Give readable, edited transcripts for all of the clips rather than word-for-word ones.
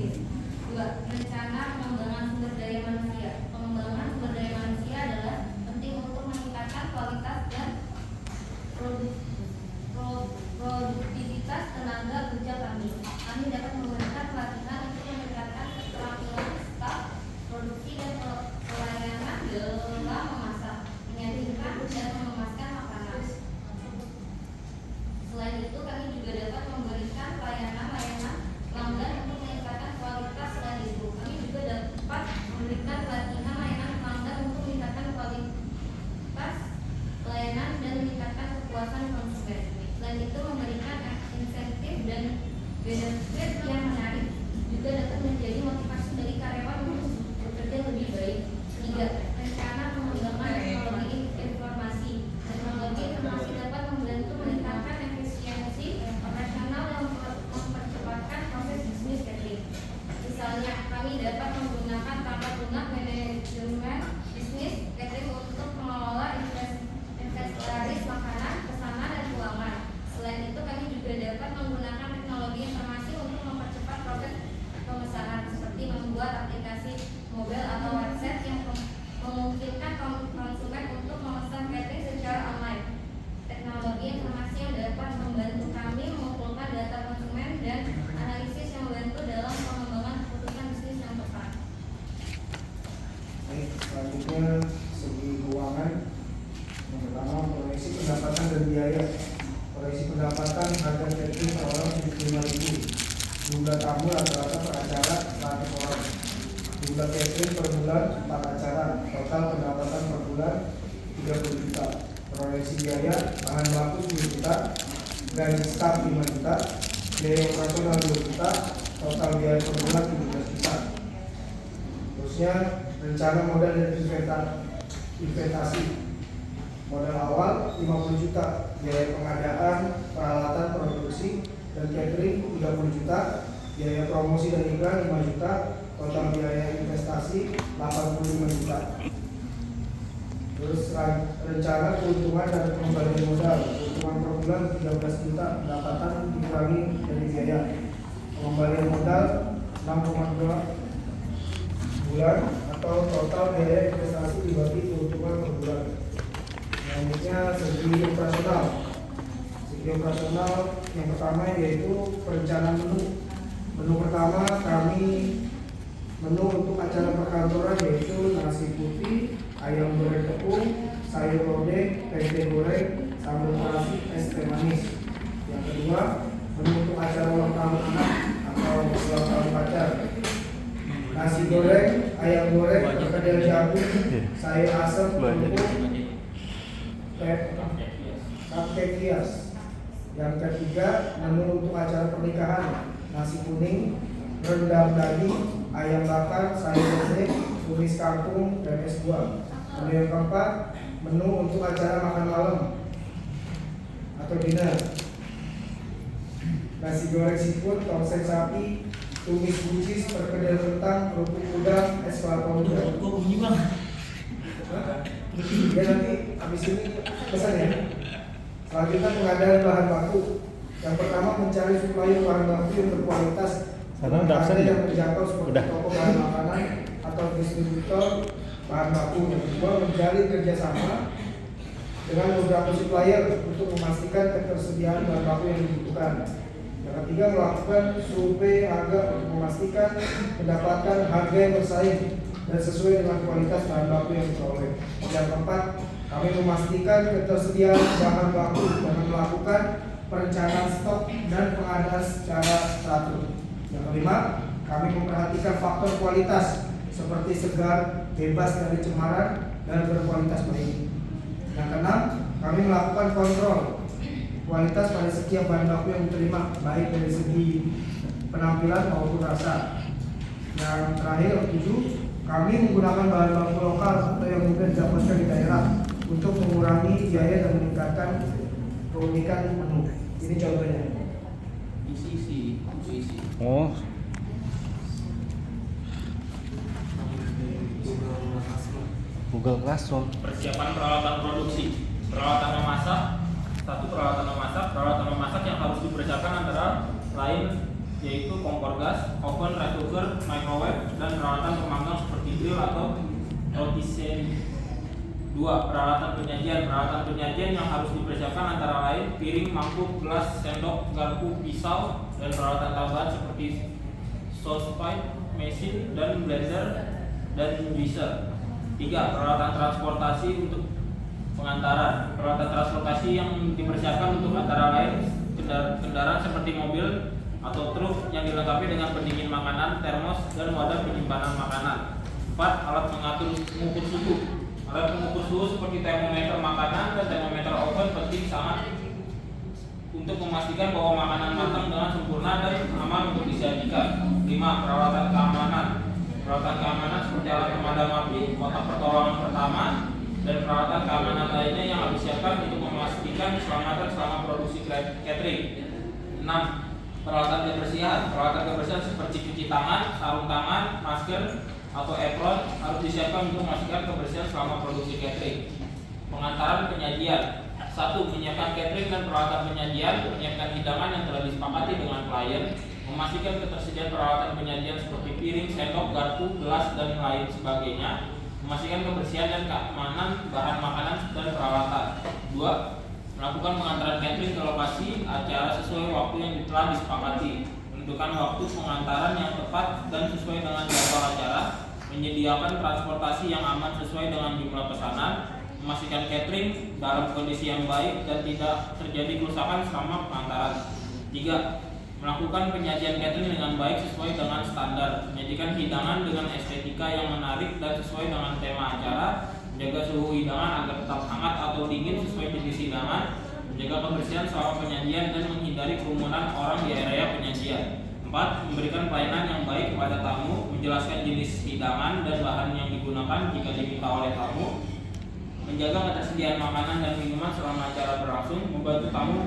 bisnis. 2. Rencana pengembangan sumber daya manusia. Pengembangan sumber daya manusia adalah penting untuk meningkatkan kualitas dan produktivitas tenaga kerja kami. Kami dapat memberikan pelatihan untuk meningkatkan keterampilan staf, produksi dan pelayanan dalam memasak, menyajikan dan mengemaskan makanan. Selain itu, kami juga dapat memberikan layanan pelanggan untuk meningkatkan kualitas. Selain itu, kami juga dapat memberikan pelatihan layanan pelanggan untuk meningkatkan kualitas pelayanan dan meningkatkan kepuasan konsumen. Selain itu, memberikan insentif dan benefit yang menarik juga dapat menjadi motivasi bagi karyawan untuk bekerja lebih baik. 3. Rencana pengembangan teknologi informasi. Teknologi informasi dapat membantu meningkatkan efisiensi operasional dan mempercepatkan proses bisnis catering. Misalnya, kami dapat menggunakan tata lunak manajemen bisnis catering untuk mengelola inventaris makanan, pesanan, dan keuangan. Selain itu, kami juga dapat menggunakan teknologi informasi untuk mempercepat proses pemesanan, seperti membuat aplikasi mobile atau website yang memungkinkan konsumen untuk memesan catering secara online. Teknologi informasi yang dapat membantu kami mengumpulkan data konsumen dan analisis yang membantu dalam pengembangan keputusan bisnis yang tepat. Baik, selanjutnya segi keuangan. Yang pertama, proyeksi pendapatan dan biaya. Proyeksi pendapatan harga catering per orang 75.000. Jumlah tamu rata-rata per acara 100 orang. Jumlah catering per bulan 4 acara. Total pendapatan per bulan 30 juta. Proyeksi biaya bahan baku 10 juta, gaji staf 5 juta, biaya operasional 2 juta, total biaya per bulan 17 juta. Terusnya rencana modal dan investasi. Modal awal 50 juta, biaya pengadaan, peralatan produksi dan catering 30 juta, biaya promosi dan iklan 5 juta, total biaya investasi 85 juta. Terus rencana keuntungan dan pengembalian modal. Keuntungan per bulan 13 juta, pendapatan dikurangi dari biaya. Pengembalian modal 6,2 bulan atau total biaya investasi dibagi keuntungan per bulan. Selanjutnya segi operasional. Segi operasional yang pertama yaitu perencanaan menu. Menu pertama kami menu untuk acara perkantoran yaitu nasi putih, ayam goreng tepung, sayur lodeh, tempe goreng, sambal terasi, es teh manis. Yang kedua, menu untuk acara ulang tahun anak atau ulang tahun pacar. Nasi goreng, ayam goreng, perkedel jagung, sayur asem, kerupuk, cupcake hias. Yang ketiga, menu untuk acara pernikahan, nasi kuning, rendang daging, ayam bakar, sayur lodeh, tumis kangkung, dan es buah. Menu yang keempat, menu untuk acara makan malam atau dinner. Nasi goreng seafood, tongseng sapi, tumis buncis, perkedel kentang, kerupuk udang, es kelapa muda. Kok bunyi bang? Ya nanti habis ini pesan ya. Selanjutnya pengadaan bahan baku. Yang pertama mencari supplier bahan baku yang berkualitas Karena udah absen yang ya? terjangkau seperti toko bahan makanan atau distributor bahan baku. Yang kedua menjalin kerjasama dengan beberapa supplier untuk memastikan ketersediaan bahan baku yang dibutuhkan. Yang ketiga melakukan survei harga untuk memastikan mendapatkan harga yang bersaing dan sesuai dengan kualitas bahan baku yang diperoleh. Yang keempat, kami memastikan ketersediaan bahan baku dengan melakukan perencanaan stok dan pengadaan secara teratur. Yang kelima, kami memperhatikan faktor kualitas seperti segar, bebas dari cemaran, dan berkualitas baik. Yang keenam, kami melakukan kontrol kualitas pada setiap bahan baku yang diterima, baik dari segi penampilan maupun rasa. Yang terakhir, ketujuh, kami menggunakan bahan baku lokal atau yang mudah didapatkan di daerah untuk mengurangi biaya dan meningkatkan keunikan menu. Ini contohnya. Isi. Oh, Google Classroom. Persiapan peralatan produksi, peralatan memasak. Satu, peralatan memasak yang harus dipersiapkan antara lain yaitu kompor gas, oven, rice cooker, microwave, dan peralatan pemanggang seperti grill atau rotisserie. 2. Peralatan penyajian yang harus dipersiapkan antara lain piring, mangkuk, gelas, sendok, garpu, pisau, dan peralatan tambahan seperti saucepan, mesin, dan blender, dan juicer. 3. Peralatan transportasi untuk pengantaran. Peralatan transportasi yang dipersiapkan untuk antara lain kendaraan seperti mobil atau truk yang dilengkapi dengan pendingin makanan, termos, dan wadah penyimpanan makanan. 4. Alat mengukur suhu. Alat pengukur suhu seperti termometer makanan dan termometer oven penting sangat untuk memastikan bahwa makanan matang dengan sempurna dan aman untuk disajikan. 5. Peralatan keamanan. Peralatan keamanan seperti alat pemadam api, kotak pertolongan pertama, dan peralatan keamanan lainnya yang harus disiapkan untuk memastikan keselamatan selama produksi catering. 6. Peralatan kebersihan. Peralatan kebersihan seperti cuci tangan, sarung tangan, masker, atau apron harus disiapkan untuk memastikan kebersihan selama produksi catering. Pengantaran penyajian. 1. Menyiapkan catering dan peralatan penyajian, menyiapkan hidangan yang telah disepakati dengan klien, memastikan ketersediaan peralatan penyajian seperti piring, sendok, garpu, gelas, dan lain sebagainya, memastikan kebersihan dan keamanan bahan makanan dan peralatan. 2. Melakukan pengantaran catering ke lokasi acara sesuai waktu yang telah disepakati, menentukan waktu pengantaran yang tepat dan sesuai dengan jadwal acara, menyediakan transportasi yang aman sesuai dengan jumlah pesanan, memastikan catering dalam kondisi yang baik dan tidak terjadi kerusakan selama pengantaran. 3. Melakukan penyajian catering dengan baik sesuai dengan standar, menyajikan hidangan dengan estetika yang menarik dan sesuai dengan tema acara, menjaga suhu hidangan agar tetap hangat atau dingin sesuai jenis hidangan, menjaga kebersihan selama penyajian dan menghindari kerumunan orang di area penyajian. 4. Memberikan pelayanan yang baik kepada tamu, menjelaskan jenis hidangan dan bahan yang digunakan jika diminta oleh tamu, menjaga ketersediaan makanan dan minuman selama acara berlangsung, membantu tamu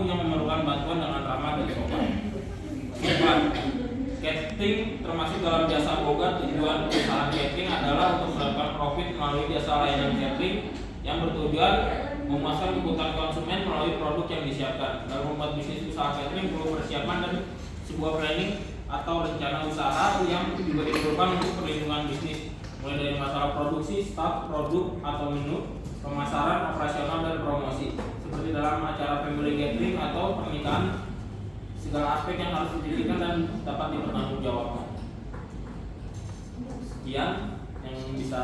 yang memerlukan bantuan dengan ramah dan sopan. 4. Catering termasuk dalam jasa boga. Tujuan perusahaan catering adalah untuk mendapatkan profit melalui jasa layanan catering yang bertujuan memuaskan kebutuhan konsumen melalui produk yang disiapkan. Dalam membuat bisnis usaha catering perlu persiapan dan sebuah planning atau rencana usaha yang juga diperlukan untuk perlindungan bisnis, mulai dari masalah produksi, staf, produk atau menu, pemasaran, operasional, dan promosi. Seperti dalam acara family gathering atau pernikahan, segala aspek yang harus dipikirkan dan dapat dipertanggungjawabkan. Sekian yang bisa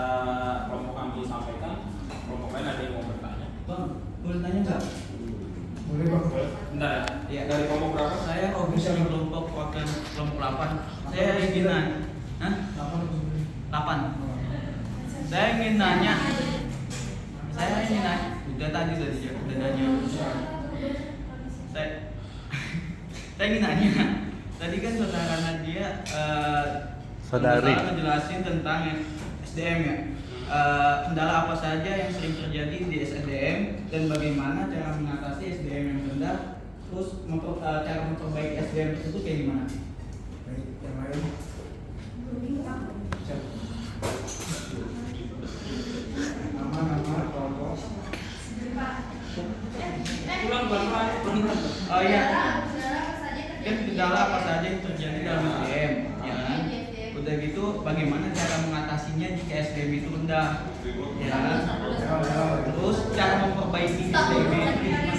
kelompok kami sampaikan. Kelompok lain ada yang mau bertanya? Bang, boleh tanya nggak? Boleh bang. Bentar ya. Iya. Dari kelompok berapa? Saya Rogus dari kelompok wakil kelompok 8. Saya ingin nanya. Hah? 8. Saya ingin nanya. Udah tadi ya, udah nanya. Saya ingin nanya. Tadi kan saudara Nadia Saudari ngejelasin tentang SDM ya. Kendala apa saja yang sering terjadi di SDM dan bagaimana cara mengatasi SDM yang rendah, terus cara memperbaiki SDM tersebut kayak gimana? Baik, yang lain. Nama kelompok. Oh iya. Kan kendala apa saja yang terjadi dalam SDM, ya kan? Udah gitu, bagaimana cara mengatasinya jika SDM itu rendah, ya kan? Terus cara memperbaiki SDM itu gimana?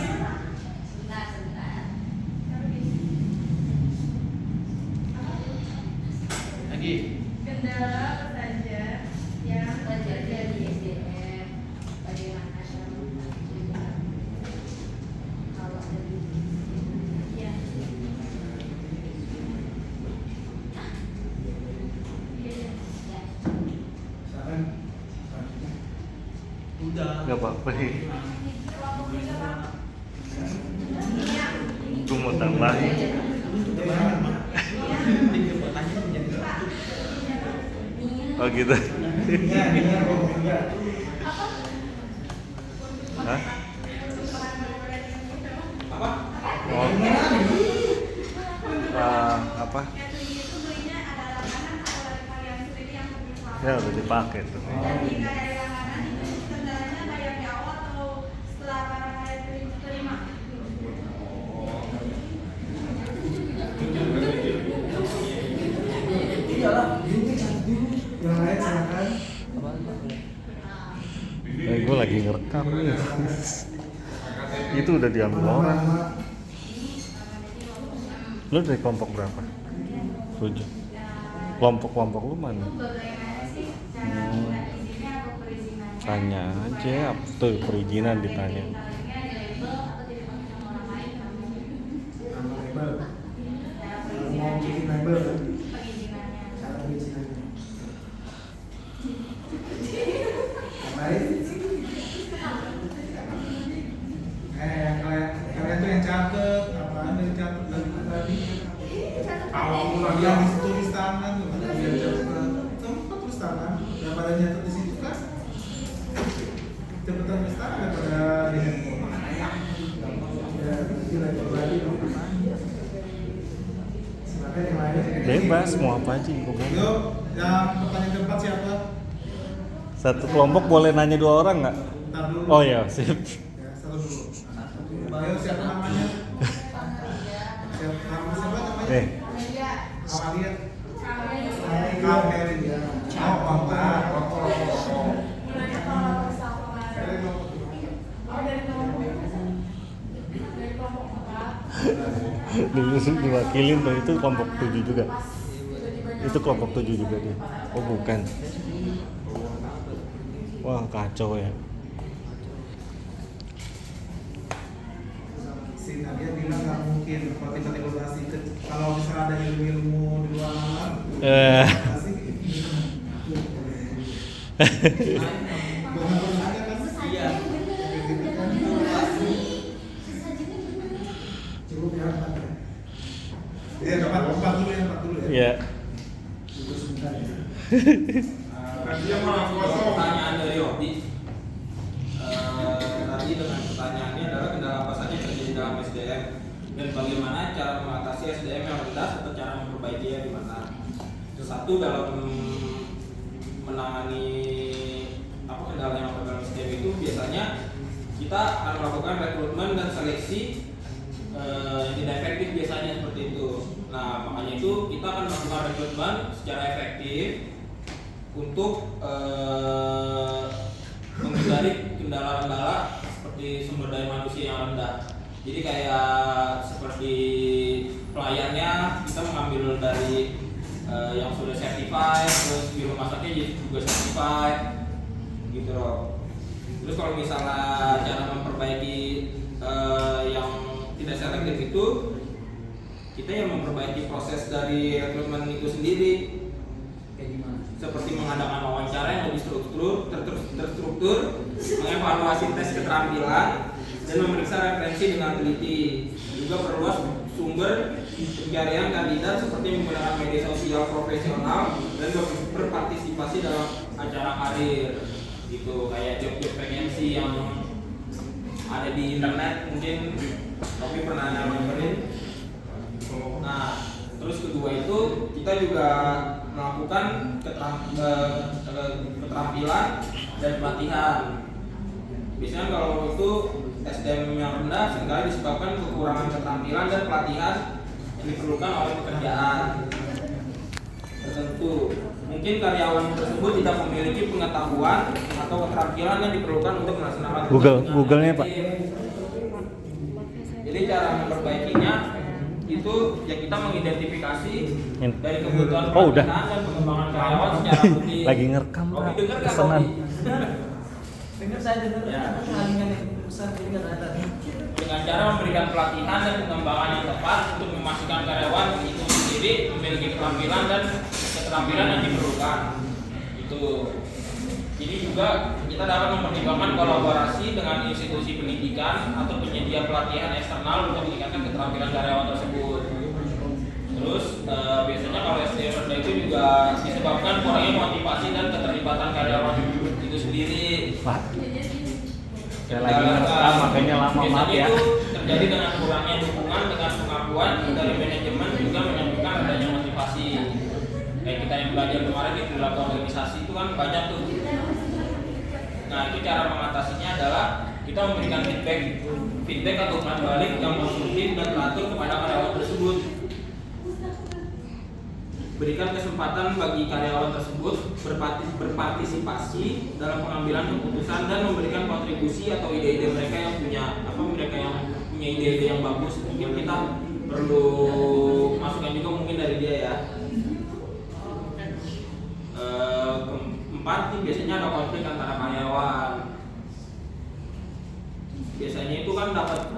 Lagi. Kendala apa saja yang terjadi di SDM, bagaimana cara mengatasinya? Kalau dari ya. Saran. Udah. nggak apa-apa sih. Gue mau tambahin. Oh gitu. Hah? Oh. Apa? Ya udah dipakai tuh. ngerekam nih. Itu udah diambil orang. Lu dari kelompok berapa? 7. Kelompok lu mana? Tanya aja, tuh perizinan ditanya. Mau bikin label kan? Cara perizinannya. Yang lain? Kalian tuh yang catet, apaan yang catet dari tadi? Awal mulai yang tulis tangan tuh, ada yang catet. Sempat tulis tangan, daripada nyatet di situ kan? Cepetan tulis tangan daripada di handphone. Ya, nanti lagi dong. Silakan yang lain. Bebas mau apa aja gua boleh. Yuk, yang pertanyaan keempat siapa? Satu kelompok boleh nanya 2 orang nggak? Ntar dulu. Oh ya, sip. Ya, satu dulu. Bayo siapa namanya? Siapa namanya? Amalia. Kamelia. Oh, kontak. Dulu diwakilin tuh, itu kelompok 7 juga. Itu kelompok 7 juga dia. Oh bukan. Wah kacau ya. Si Nadia bilang nggak mungkin kalau kita regulasi kalau misalnya ada ilmu-ilmu di luar nalar. Pasti. Iya. Cukup ya, Pak. Iya, empat dulu ya. Iya. Itu sebentar ya. Pertanyaan dari Yopi. Tadi dengan pertanyaannya adalah kendala apa saja yang terjadi dalam SDM dan bagaimana cara mengatasi SDM yang rendah atau cara memperbaikinya di mana. Satu, dalam menangani kendala yang ada dalam SDM itu biasanya kita akan melakukan rekrutmen dan seleksi yang tidak efektif biasanya seperti itu. Nah makanya itu kita akan melakukan rekrutmen secara efektif untuk menghindari kendala-kendala seperti sumber daya manusia yang rendah. Jadi kayak seperti pelayannya kita mengambil dari yang sudah certified, terus di rumah sakit juga certified, gitu loh. Terus kalau misalnya cara memperbaiki yang tidak selektif itu, kita yang memperbaiki proses dari rekrutmen itu sendiri. Seperti mengadakan wawancara yang lebih terstruktur, mengevaluasi tes keterampilan, dan memeriksa referensi dengan teliti. Juga perluas sumber pencarian kandidat seperti menggunakan media sosial profesional dan berpartisipasi dalam acara karir, gitu kayak job vacancy yang ada di internet mungkin tapi pernah nyamperin. Nah, terus kedua itu kita juga melakukan keterampilan dan pelatihan. Biasanya kalau itu SDM yang rendah seringkali disebabkan kekurangan keterampilan dan pelatihan yang diperlukan oleh pekerjaan tertentu. Mungkin karyawan tersebut tidak memiliki pengetahuan atau keterampilan yang diperlukan untuk melaksanakan Google-nya Pak. Jadi cara memperbaikinya itu ya kita mengidentifikasi dari kebutuhan pelatihan dan pengembangan karyawan secara rutin. Lagi ngerekam Pak. Dengar nggak Pesanan. Dengar saya dengar Ya. lagi pesan dengar ada. Dengan cara memberikan pelatihan dan pengembangan yang tepat untuk memastikan karyawan itu sendiri memiliki keterampilan dan keterampilan yang diperlukan. Itu. Jadi juga kita dapat mempertimbangkan kolaborasi dengan institusi pendidikan atau penyedia pelatihan eksternal untuk meningkatkan keterampilan karyawan tersebut. Terus biasanya kalau SDM rendah itu juga disebabkan kurangnya motivasi dan keterlibatan karyawan itu sendiri. Pak. Saya lagi ngerekam makanya lama maaf ya. Itu terjadi dengan kurangnya dukungan dengan pengakuan dari manajemen juga menyebabkan adanya motivasi. Kayak kita yang belajar kemarin di perilaku organisasi itu kan banyak tuh. Nah itu cara mengatasinya adalah kita memberikan feedback atau umpan balik yang konstruktif dan teratur kepada karyawan tersebut. berikan kesempatan bagi karyawan tersebut berpartisipasi dalam pengambilan keputusan dan memberikan kontribusi atau ide-ide mereka yang punya ide-ide yang bagus. Mungkin kita perlu masukan juga mungkin dari dia ya. Keempat, biasanya ada konflik antara karyawan. Biasanya itu kan dapat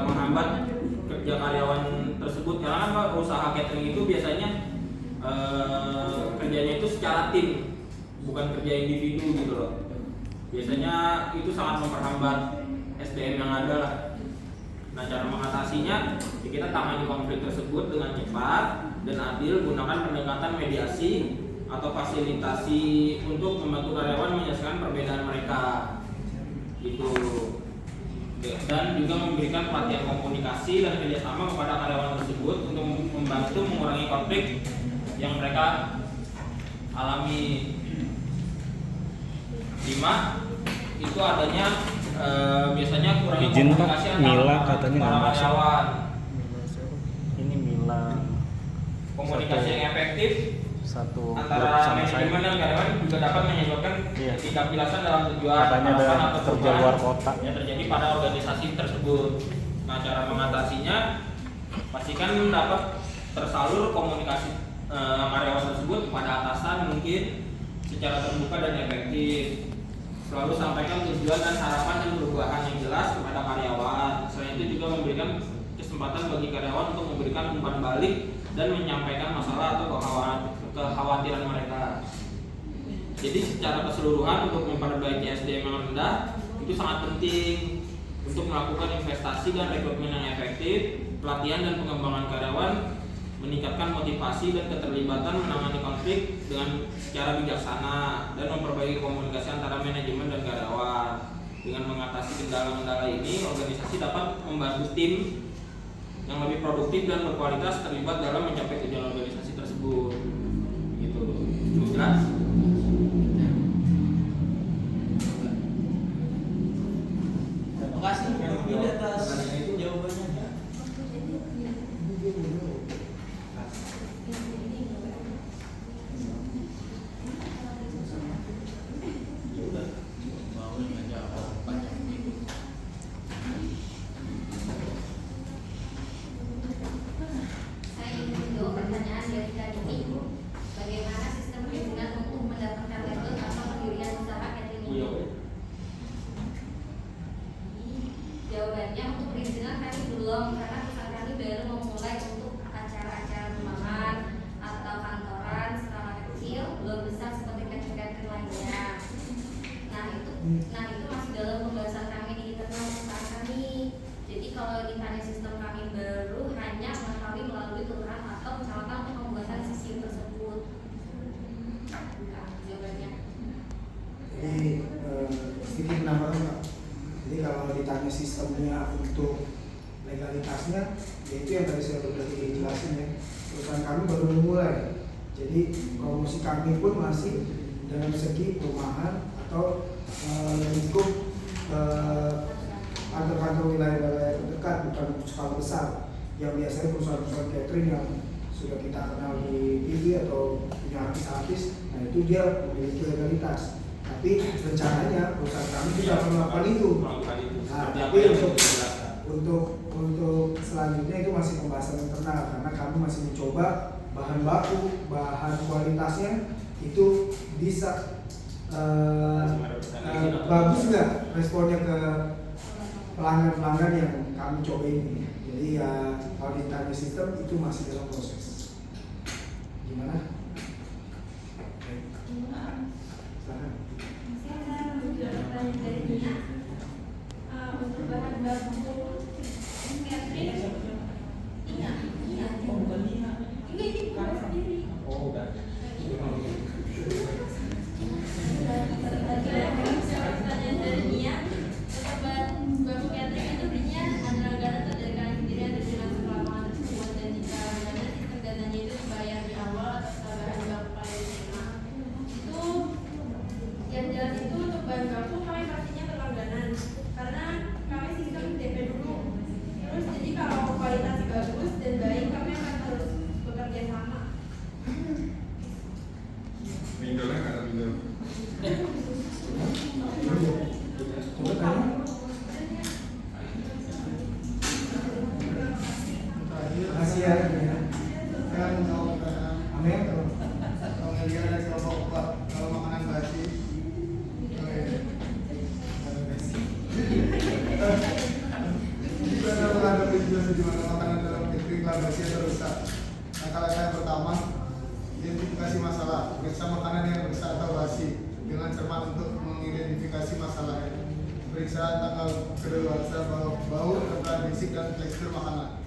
menghambat kerja karyawan tersebut, karena kan usaha catering itu biasanya kerjanya itu secara tim, bukan kerja individu gitu loh. Biasanya itu sangat memperhambat SDM yang ada lah. Nah, cara mengatasinya ya kita tangani konflik tersebut dengan cepat dan adil, gunakan pendekatan mediasi atau fasilitasi untuk membantu karyawan menyelesaikan perbedaan mereka gitu. Dan juga memberikan pelatihan komunikasi dan kerjasama kepada karyawan tersebut untuk membantu mengurangi konflik yang mereka alami. 5. Itu adanya biasanya kurangnya Izin, Pak. komunikasi Mila antara katanya para nggak masuk. karyawan. Ini Mila Komunikasi yang efektif satu grup antara sama manajemen saya. dan karyawan juga dapat menyebabkan Iya. ketidakjelasan dalam tujuan Katanya ada harapan atau kerja perubahan luar kota. yang terjadi pada organisasi tersebut. Nah, cara mengatasinya pastikan dapat tersalur komunikasi karyawan tersebut kepada atasan mungkin secara terbuka dan efektif. Selalu sampaikan tujuan dan harapan dan perubahan yang jelas kepada karyawan. Selain itu juga memberikan kesempatan bagi karyawan untuk memberikan umpan balik dan menyampaikan masalah atau kekhawatiran mereka. Jadi secara keseluruhan untuk memperbaiki SDM yang rendah itu sangat penting untuk melakukan investasi dan rekrutmen yang efektif, pelatihan dan pengembangan karyawan, meningkatkan motivasi dan keterlibatan menangani konflik dengan secara bijaksana, dan memperbaiki komunikasi antara manajemen dan karyawan. Dengan mengatasi kendala-kendala ini, organisasi dapat membantu tim yang lebih produktif dan berkualitas terlibat dalam mencapai tujuan organisasi tersebut. Gitu. Cukup jelas? Terima kasih Billy atas jawabannya. Saya ingin menjawab pertanyaan dari tadi ini. Bagaimana sistem perizinan untuk mendapatkan label atau pendirian usaha catering ini? Jawabannya untuk perizinan kami belum, karena perusahaan kami baru memulai untuk acara-acara rumahan atau kantoran skala kecil, belum besar seperti catering lainnya. Nah itu masih dalam pembahasan kami di internal perusahaan kami. Jadi kalau ditanya sistem kami baru hanya mengetahui melalui kelurahan atau kecamatan untuk pembuatan sistem tersebut. Nah, jawabannya. Jadi sedikit penambahan Pak. Jadi kalau ditanya sistemnya untuk legalitasnya, yaitu yang tadi saya sudah jelasin ya, perusahaan kami baru memulai. Jadi promosi kami pun masih dalam segi perumahan atau lingkup kantor-kantor wilayah terdekat, bukan skala besar yang biasanya perusahaan-perusahaan catering yang sudah kita kenal di TV atau punya artis-artis. Nah itu dia memiliki legalitas. Tapi rencananya perusahaan kami juga akan melakukan itu. Nah, tapi untuk selanjutnya itu masih pembahasan internal, karena kami masih mencoba bahan baku, bahan kualitasnya itu bisa bagus nggak responnya ke pelanggan-pelanggan yang kami coba ini. Jadi ya kalau ditanya sistem itu masih dalam proses. Gimana? Saya menjawab pertanyaan dari Nia. Untuk bahan baku catering, iya. Oh, bukan Nia. Ini bukan sendiri. Oh, udah. Pertanyaan dari Nia, untuk bahan baku catering itu belinya adalah dana dari kalian sendiri atau dengan lapangan tersebut, dan jika dana sistem dananya itu dibayar di awal atas bahan baku kalian terima. Itu yang jelas itu untuk bahan baku kami pastinya berlangganan, karena kami sistem DP dulu. Terus jadi kalau kualitas bagus dan baik kami akan terus bekerja sama. Kemudian ada kelompok kalau makanan basi. Jika ada menghadapi situasi di mana makanan dalam catering telah basi atau rusak, langkah-langkah yang pertama, identifikasi masalah. Periksa makanan yang rusak atau basi dengan cermat untuk mengidentifikasi masalahnya. Periksa tanggal kedaluarsa, bau, ukuran fisik dan tekstur makanan.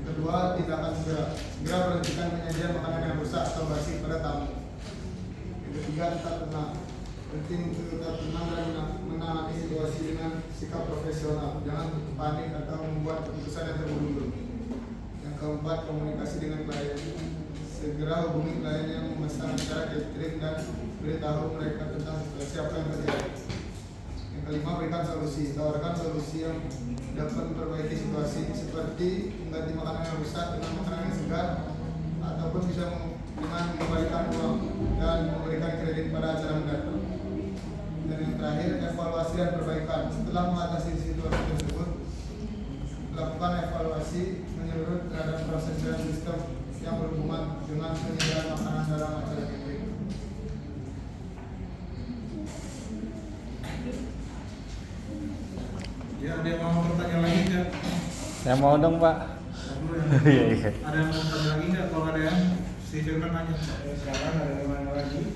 Yang kedua, tindakan segera berhentikan penyajian makanan yang rusak atau basi pada tamu. Yang ketiga, tetap tenang. Penting untuk tetap tenang dan menangani situasi dengan sikap profesional. Jangan panik atau membuat keputusan yang terburu-buru. Yang keempat, komunikasi dengan klien. Segera hubungi klien yang memesan acara catering dan beritahu mereka tentang situasi apa yang terjadi. Yang kelima, berikan solusi. Tawarkan solusi yang dapat memperbaiki situasi seperti mengganti makanan yang rusak dengan makanan yang segar ataupun bisa dengan mengembalikan uang dan memberikan kredit pada acara mendatang. Dan yang terakhir, evaluasi dan perbaikan. Setelah mengatasi situasi tersebut, lakukan evaluasi menyeluruh terhadap proses dan sistem yang berhubungan dengan penyediaan makanan dalam acara catering. Ya, ada yang mau bertanya lagi nggak? Saya mau dong, Pak. Iya, iya. Ada yang mau bertanya lagi nggak? Kalau ada yang si Firman nanya. Sekarang ada yang mana lagi?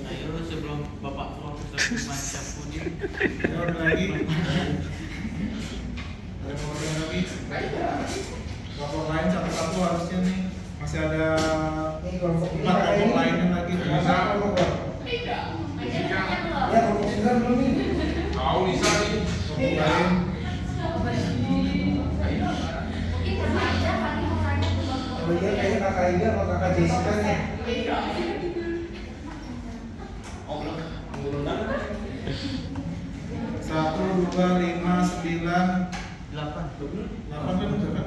Ayo sebelum Bapak keluar ke macam kuning. Ya, ada lagi. Ada yang mau bertanya lagi? Kelompok lain satu-satu harusnya nih. Masih ada 4 kelompok lainnya lagi. Masa kelompok? Ya, kelompok 9 belum ini. Tahu Nisa nih. Kelompok lain. Oh iya, kayaknya kakak Ida sama kakak Jessica nih. Satu, 2, 5, 9, 8. 8 kan udah kan?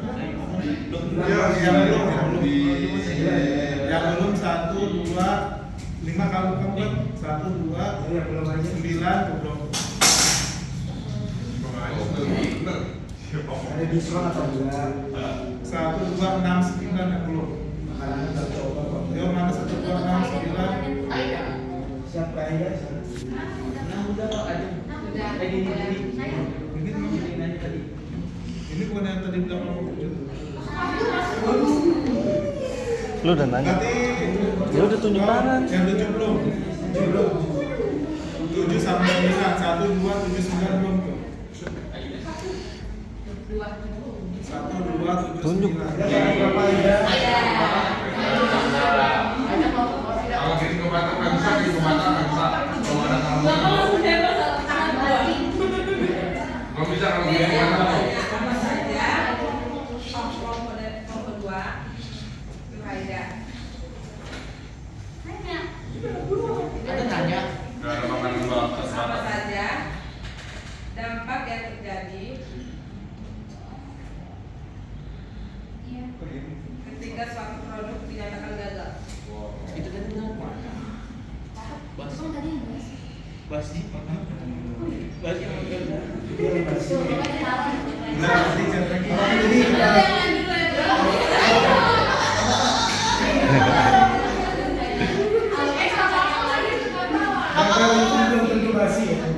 Yang belum 1, 2, 5 kalau kamu kan 1, 2, Ya, belum aja. 9 belum. Ada diskon atau enggak? 1, 2, 6, 9 yang belum. Makanan tercoba kok. Yo mana 1, 2, 6, 9. Siapa Ida? Nah, udah Pak ada. Ini. Ini belum. Nanya tadi. Ini bukan yang tadi bilang kelompok 7. Lu udah nanya? Berarti Ya udah tunjuk tangan. Yang 7 belum. 7 sama 9. 1, 2, 7, 9 belum tuh. 1, 2, 7, Tunjuk. 9. Ada berapa Ida? Kalau kirim ke Batam nggak bisa, kirim ke Batam nggak bisa. Kalau ada tamu, nggak bisa kalau kirim ke Batam. Apa saja kelompok dan kelompok 2 itu Aida. Ada nanya. Nggak ada makanan batas. Apa saja dampak yang terjadi ketika suatu produk dinyatakan gagal. Itu tadi apa? Bas. Basi. Basi yang gagal. Nah, nanti chat lagi. Kakak itu belum tentu basi ya.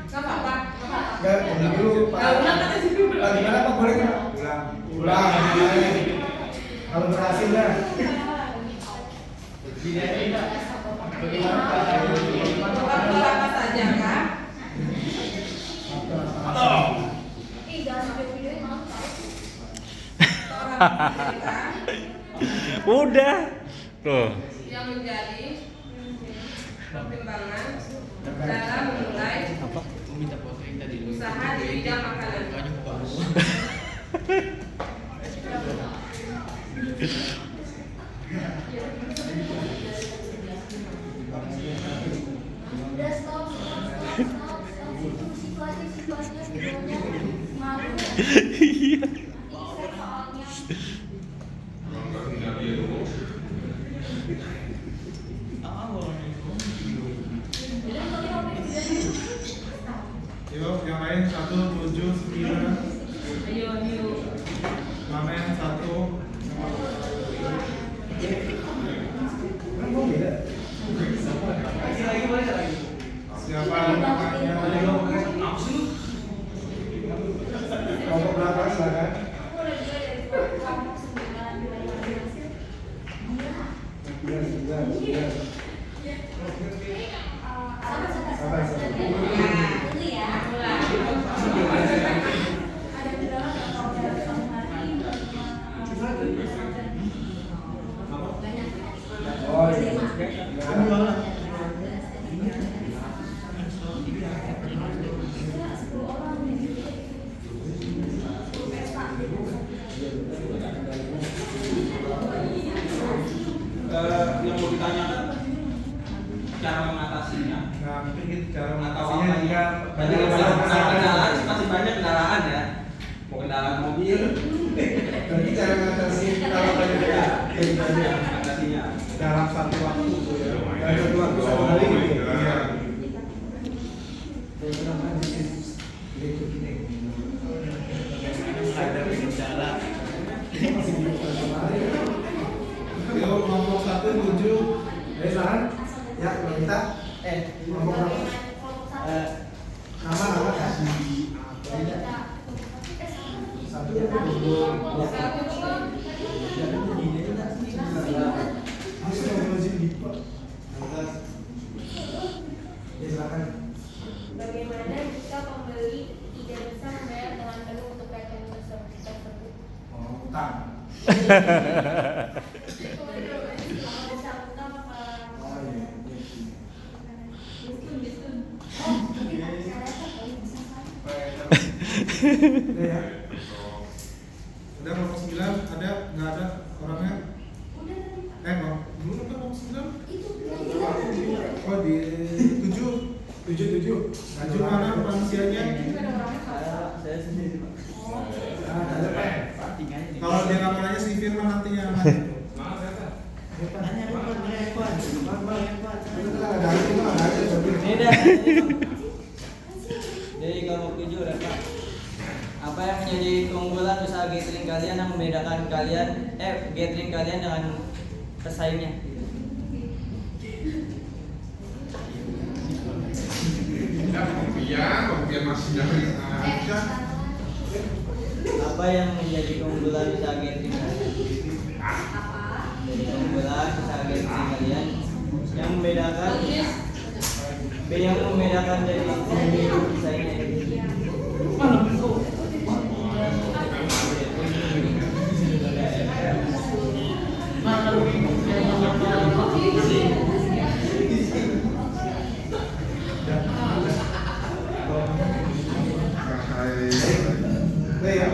Gak apa-apa. Enggak, dulu Pak. Pak gimana Pak, boleh nggak? Ulang. Kalau berhasil dah. Faktor apa saja kak? Udah. Tuh. Yang menjadi pertimbangan dalam memulai Apa? Minta foto yang tadi. usaha di bidang makanan. Makanya baru. Udah stop. Situasi-situasinya sebenarnya malu. Iya. Soalnya. Kalau nggak tinggal dia dulu. Yo, yang lain 1, 7, 9. Ayo silakan. Aku ada juga dari kelompok 9 wilayah hasil. Iya. Sabar. Dulu ya. Ada kendala atau dari hari banyak. Oh iya. Yang mau ditanyakan cara mengatasinya Nah, mungkin gitu cara atau mengatasinya apa jika banyak kendaraan masih banyak kendaraan ya, mau kendaraan mobil Berarti cara mengatasi kalau banyak mengatasinya dalam satu waktu tuh ya. Dalam satu waktu satu hari gitu. Iya. Menghadapi kendala. Yo, kelompok 1 tujuh. Silakan. Ya, kalau kita kelompok berapa? Nama ya. Satu ya. Ya, silakan. Bagaimana jika pembeli tidak bisa membayar dengan penuh untuk item tersebut? Oh, utang. Bisa utang apa? Oh iya. Udah ya. Udah kelompok 9 ada nggak ada orangnya? Bang, belum ada kelompok 9? Oh di 7. 7 mana manusianya? Saya sendiri Pak. Ada Pak. Kalau dia nggak mau nanya si Firman nantinya. Tanya Pak, Beda. Dari kelompok 7 udah Pak. Apa yang menjadi keunggulan usaha gathering kalian yang membedakan gathering kalian dengan pesaingnya? Kopian masih nyari aja. Apa yang menjadi keunggulan usaha gathering kalian? Jadi keunggulan usaha gathering kalian yang membedakan dari pesaingnya. Udah ya.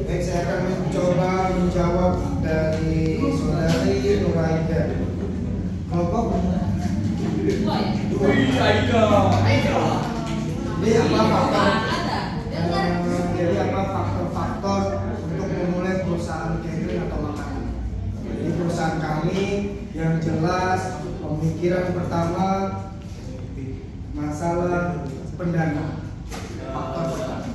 Baik, saya akan mencoba menjawab dari saudari Nuraida. Kelompok Jadi apa faktor-faktor untuk memulai perusahaan catering atau makanan? Jadi perusahaan kami yang jelas pemikiran pertama masalah pendana, faktor pertama.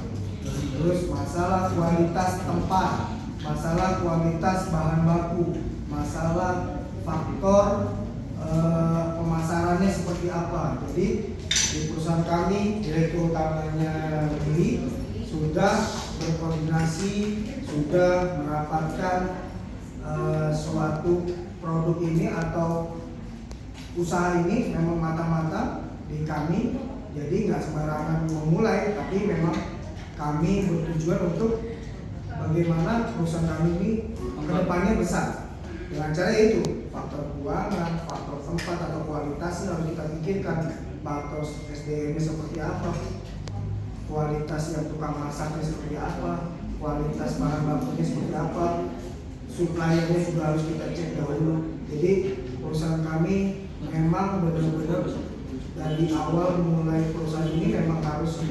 Terus masalah kualitas tempat, masalah kualitas bahan baku, masalah faktor pemasarannya seperti apa. Jadi di perusahaan kami direktur utamanya Willy sudah berkoordinasi, sudah merapatkan suatu produk ini atau usaha ini memang mata-mata di kami. Jadi nggak sembarangan memulai, tapi memang kami bertujuan untuk bagaimana perusahaan kami ini kedepannya besar. Dengan cara itu faktor keuangan, faktor tempat atau kualitasnya harus kita pikirkan. Faktor SDM-nya seperti apa, kualitas yang tukang masaknya seperti apa, kualitas bahan bakunya seperti apa, suppliernya juga harus kita cek dahulu. Jadi perusahaan kami memang benar-benar dari awal mulai perusahaan ini memang harus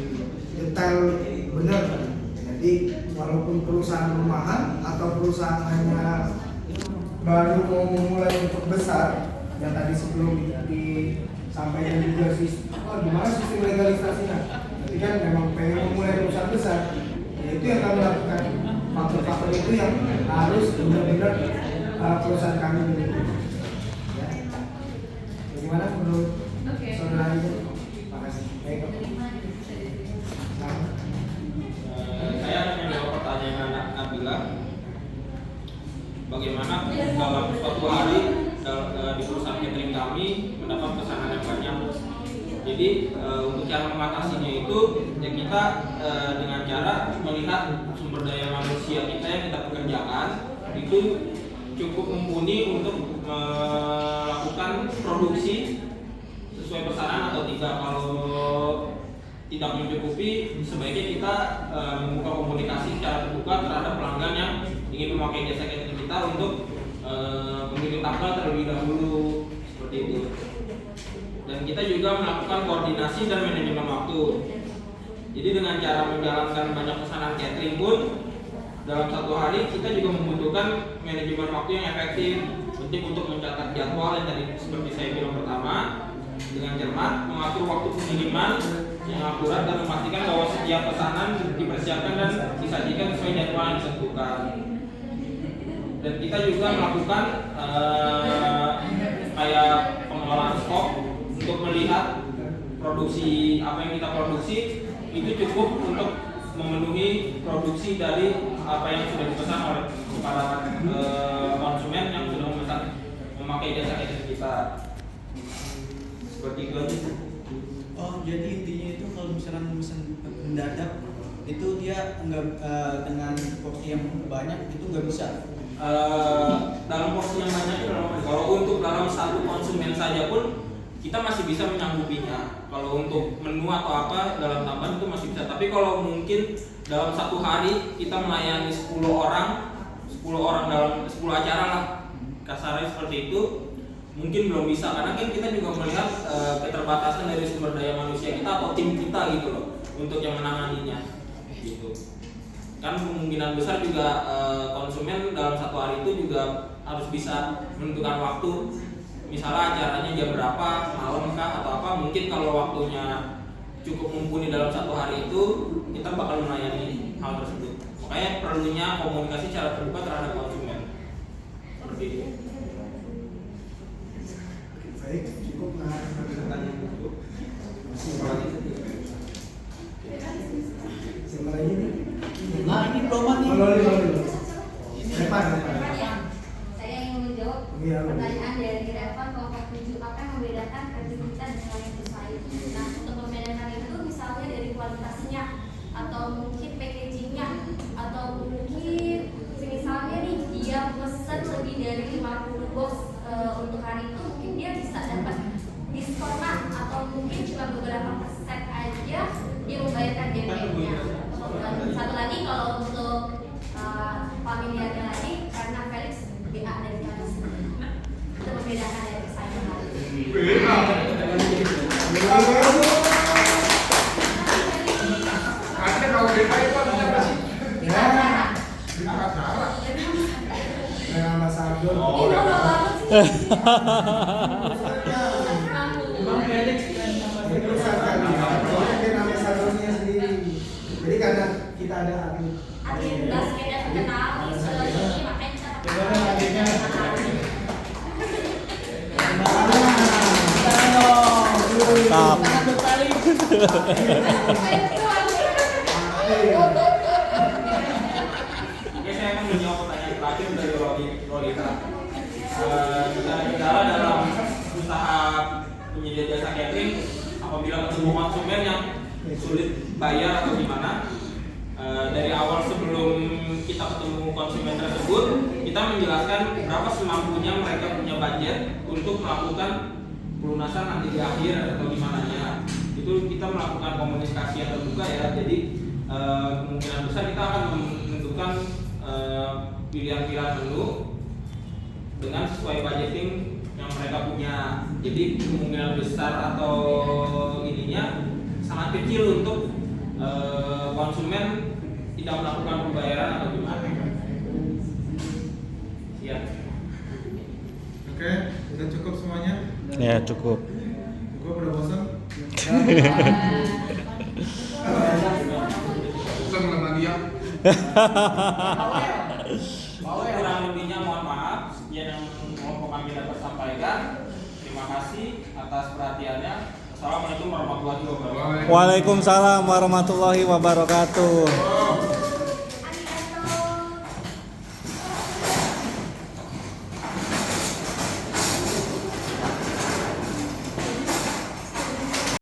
detail benar. Jadi walaupun perusahaan rumahan atau perusahaan hanya baru mau memulai untuk besar, yang tadi sebelum disampaikan juga gimana sistem legalisasinya. Jadi kan memang pengen memulai perusahaan besar, ya itu yang kami lakukan. Faktor-faktor itu yang harus benar-benar perusahaan kami miliki. Ya. Bagaimana menurut saudara itu? Terima kasih. Baik. Nah. bagaimana dalam suatu hari di perusahaan catering kami mendapat pesanan yang banyak. Jadi untuk cara mengatasinya itu ya kita dengan cara melihat sumber daya manusia kita yang kita pekerjakan itu cukup mumpuni untuk melakukan produksi sesuai pesanan atau tidak. Kalau tidak mencukupi, sebaiknya kita membuka komunikasi secara terbuka terhadap pelanggan yang ingin memakai jasa catering kita untuk memilih tanggal terlebih dahulu, seperti itu. Dan kita juga melakukan koordinasi dan manajemen waktu. Jadi dengan cara menjalankan banyak pesanan catering pun dalam satu hari kita juga membutuhkan manajemen waktu yang efektif, penting untuk mencatat jadwal yang tadi seperti saya bilang pertama, dengan cermat mengatur waktu pengiriman yang akurat dan memastikan bahwa setiap pesanan dipersiapkan dan disajikan sesuai jadwal yang ditentukan. Dan kita juga melakukan kayak pengelolaan stok untuk melihat produksi apa yang kita produksi itu cukup untuk memenuhi produksi dari apa yang sudah dipesan oleh para konsumen yang sudah memesan memakai jasa catering kita. Seperti itu aja. Oh, jadi intinya itu kalau misalkan pesan mendadak itu dia enggak dengan porsi yang banyak itu nggak bisa. Dalam porsi yang banyak itu kalau untuk dalam satu konsumen saja pun kita masih bisa menyanggupinya. Kalau untuk menu atau apa dalam tambahan itu masih bisa. Tapi kalau mungkin dalam satu hari kita melayani 10 orang dalam 10 acara lah, kasarnya seperti itu, mungkin belum bisa karena kan kita juga melihat keterbatasan dari sumber daya manusia kita atau tim kita gitu loh untuk yang menanganinya gitu. Kan kemungkinan besar juga konsumen dalam satu hari itu juga harus bisa menentukan waktu, misalnya acaranya jam berapa, malam kah atau apa. Mungkin kalau waktunya cukup mumpuni dalam satu hari itu kita bakal melayani hal tersebut. Makanya perlunya komunikasi secara terbuka terhadap konsumen seperti itu. Baik, cukup siapa lagi nih? Nah, ini belum nih. Depan. Saya ingin menjawab pertanyaan dari Revan kelompok 7, apa yang membedakan kreativitas dengan yang bersaing. Nah, untuk membedakan itu misalnya dari kualitasnya atau mungkin packagingnya atau mungkin misalnya nih dia pesan lebih dari 50 box untuk hari itu, mungkin dia bisa dapat diskonan atau mungkin cuma beberapa persen aja dia membayarkan DP-nya. Satu lagi kalau untuk familiarnya lagi karena Felix BA dari kami itu membedakan dari pesaing lain. Ada kalau BK itu apa sih? Ya, acara. dengan ambasador. Ini lama banget sih. Bang Felix Itu kan ambasadornya sendiri. Jadi karena kita ada Atlet basket yang terkenal di sini makanya kita Gimana adiknya? Mantap. Oke, saya akan menjawab pertanyaan terakhir dari Rolita. Kendala dalam usaha penyedia jasa catering apabila ketemu konsumen yang sulit bayar atau gimana. Dari awal sebelum kita ketemu konsumen tersebut, kita menjelaskan berapa semampunya mereka punya budget untuk melakukan pelunasan nanti di akhir atau gimana nya. Itu kita melakukan komunikasi yang terbuka ya. Jadi kemungkinan besar kita akan menentukan pilihan-pilihan menu dengan sesuai budgeting yang mereka punya. Jadi kemungkinan besar atau ininya sangat kecil untuk konsumen tidak melakukan pembayaran atau gimana. Siap. Oke, udah cukup semuanya? Ya, cukup. Cukup, udah bosan? Bosan dengan dia. Kurang lebihnya mohon maaf. Sekian yang mau kami dapat sampaikan. Terima kasih atas perhatiannya. Assalamualaikum warahmatullahi wabarakatuh. Waalaikumsalam warahmatullahi wabarakatuh.